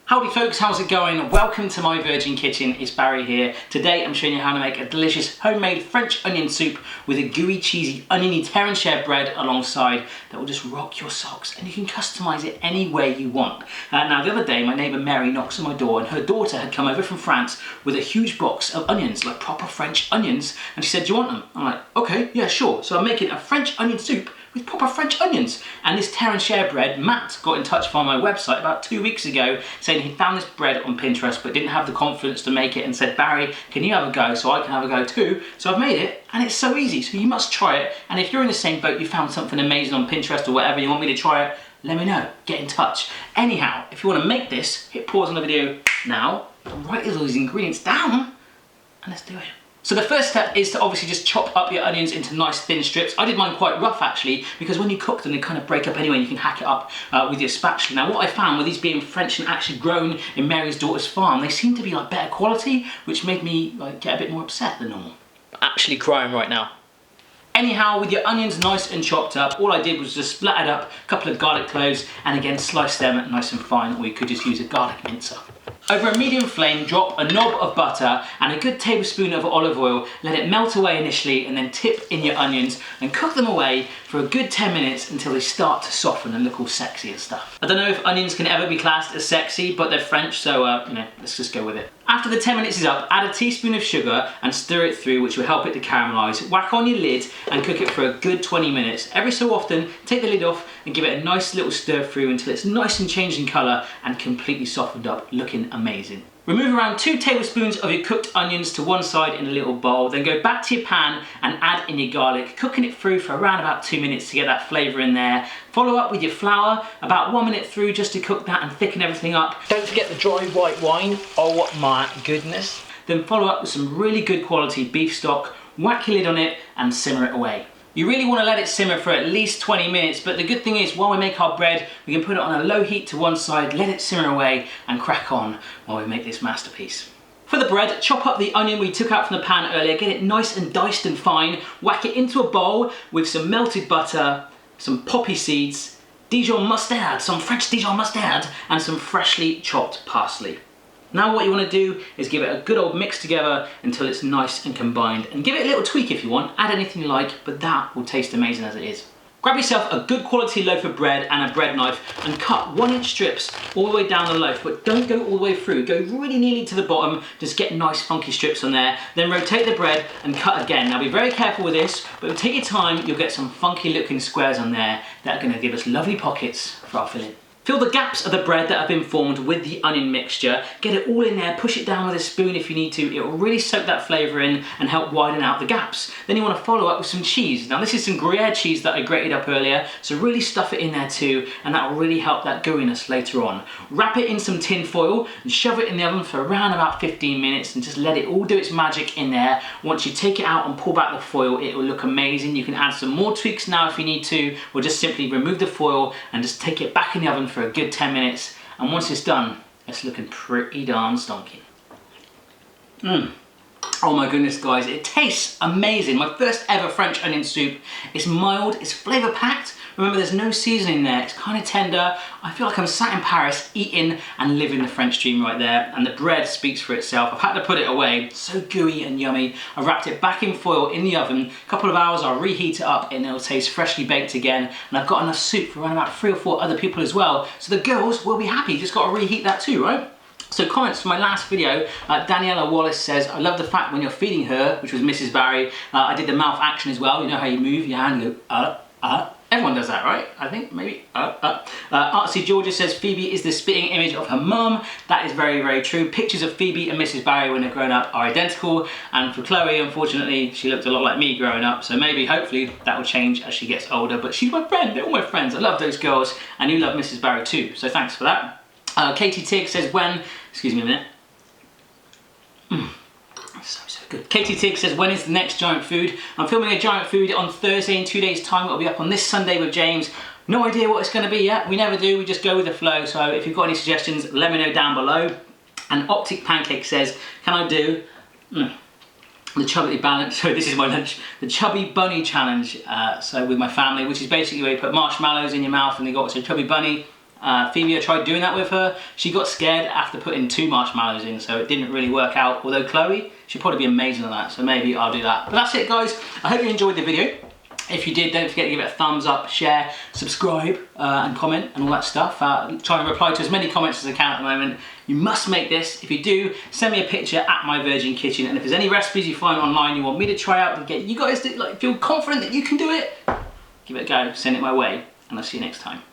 Howdy folks, how's it going? Welcome to my Virgin Kitchen, it's Barry here. Today I'm showing you how to make a delicious homemade French onion soup with a gooey, cheesy, oniony tear and share bread alongside that will just rock your socks, and you can customise it any way you want. Now the other day my neighbour Mary knocks on my door and her daughter had come over from France with a huge box of onions, like proper French onions, and she said, do you want them? I'm like, okay, yeah, sure. So I'm making a French onion soup with proper French onions. And this tear and share bread, Matt got in touch via my website about 2 weeks ago saying he found this bread on Pinterest but didn't have the confidence to make it and said, Barry, can you have a go so I can have a go too? So I've made it and it's so easy, so you must try it. And if you're in the same boat, you found something amazing on Pinterest or whatever, you want me to try it, let me know, get in touch. Anyhow, if you want to make this, hit pause on the video now, write all these ingredients down and let's do it. So the first step is to obviously just chop up your onions into nice thin strips. I did mine quite rough actually, because when you cook them they kind of break up anyway and you can hack it up with your spatula. Now what I found with these being French and actually grown in Mary's daughter's farm, they seem to be like better quality, which made me like get a bit more upset than normal. I'm actually crying right now. Anyhow, with your onions nice and chopped up, all I did was just splattered up a couple of garlic cloves and again slice them nice and fine, or you could just use a garlic mincer. Over a medium flame, drop a knob of butter and a good tablespoon of olive oil. Let it melt away initially and then tip in your onions and cook them away for a good 10 minutes until they start to soften and look all sexy and stuff. I don't know if onions can ever be classed as sexy, but they're French, so let's just go with it. After the 10 minutes is up, add a teaspoon of sugar and stir it through, which will help it to caramelise. Whack on your lid and cook it for a good 20 minutes. Every so often, take the lid off and give it a nice little stir through until it's nice and changed in colour and completely softened up, looking amazing. Remove around 2 tablespoons of your cooked onions to one side in a little bowl, then go back to your pan and add in your garlic, cooking it through for around about 2 minutes to get that flavour in there. Follow up with your flour, about 1 minute through just to cook that and thicken everything up. Don't forget the dry white wine, oh my goodness. Then follow up with some really good quality beef stock, whack your lid on it and simmer it away. You really want to let it simmer for at least 20 minutes, but the good thing is while we make our bread, we can put it on a low heat to one side, let it simmer away and crack on while we make this masterpiece. For the bread, chop up the onion we took out from the pan earlier, get it nice and diced and fine, whack it into a bowl with some melted butter, some poppy seeds, Dijon mustard, some French Dijon mustard, and some freshly chopped parsley. Now what you want to do is give it a good old mix together until it's nice and combined, and give it a little tweak if you want, add anything you like, but that will taste amazing as it is. Grab yourself a good quality loaf of bread and a bread knife and cut 1-inch strips all the way down the loaf, but don't go all the way through, go really nearly to the bottom, just get nice funky strips on there, then rotate the bread and cut again. Now be very careful with this, but take your time, you'll get some funky looking squares on there that are going to give us lovely pockets for our filling. Fill the gaps of the bread that have been formed with the onion mixture, get it all in there, push it down with a spoon if you need to, it will really soak that flavour in and help widen out the gaps. Then you want to follow up with some cheese. Now this is some Gruyere cheese that I grated up earlier, so really stuff it in there too, and that will really help that gooiness later on. Wrap it in some tin foil and shove it in the oven for around about 15 minutes and just let it all do its magic in there. Once you take it out and pull back the foil, it will look amazing. You can add some more tweaks now if you need to, or just simply remove the foil and just take it back in the oven for a good 10 minutes, and once it's done, it's looking pretty darn stonky. Oh my goodness guys, it tastes amazing. My first ever French onion soup. It's mild, it's flavour packed. Remember there's no seasoning there, it's kind of tender. I feel like I'm sat in Paris eating and living the French dream right there, and the bread speaks for itself. I've had to put it away, so gooey and yummy. I wrapped it back in foil in the oven, a couple of hours I'll reheat it up and it'll taste freshly baked again, and I've got enough soup for around about 3 or 4 other people as well, so the girls will be happy, just got to reheat that too, right? So comments from my last video, Daniela Wallace says, I love the fact when you're feeding her, which was Mrs. Barry, I did the mouth action as well, you know how you move your hand and go, Everyone does that, right? I think, maybe, Artsy Georgia says, Phoebe is the spitting image of her mum. That is very, very true. Pictures of Phoebe and Mrs. Barry when they're grown up are identical, and for Chloe, unfortunately, she looked a lot like me growing up, so maybe, hopefully, that will change as she gets older, but she's my friend, they're all my friends, I love those girls, and you love Mrs. Barry too, so thanks for that. Katie Tig says excuse me a minute. So good. Katie Tig says, when is the next Giant Food? I'm filming a Giant Food on Thursday in 2 days time. It'll be up on this Sunday with James. No idea what it's going to be yet. We never do, we just go with the flow. So if you've got any suggestions, let me know down below. And Optic Pancake says, can I do the chubby balance, so this is my lunch, the chubby bunny challenge, so with my family, which is basically where you put marshmallows in your mouth and they got what's a chubby bunny. Phoebe, I tried doing that with her. She got scared after putting 2 marshmallows in, so it didn't really work out. Although Chloe, she'd probably be amazing at that, so maybe I'll do that. But that's it, guys. I hope you enjoyed the video. If you did, don't forget to give it a thumbs up, share, subscribe, and comment, and all that stuff. Trying to reply to as many comments as I can at the moment. You must make this. If you do, send me a picture at My Virgin Kitchen, and if there's any recipes you find online you want me to try out and get you guys to feel confident that you can do it, give it a go, send it my way, and I'll see you next time.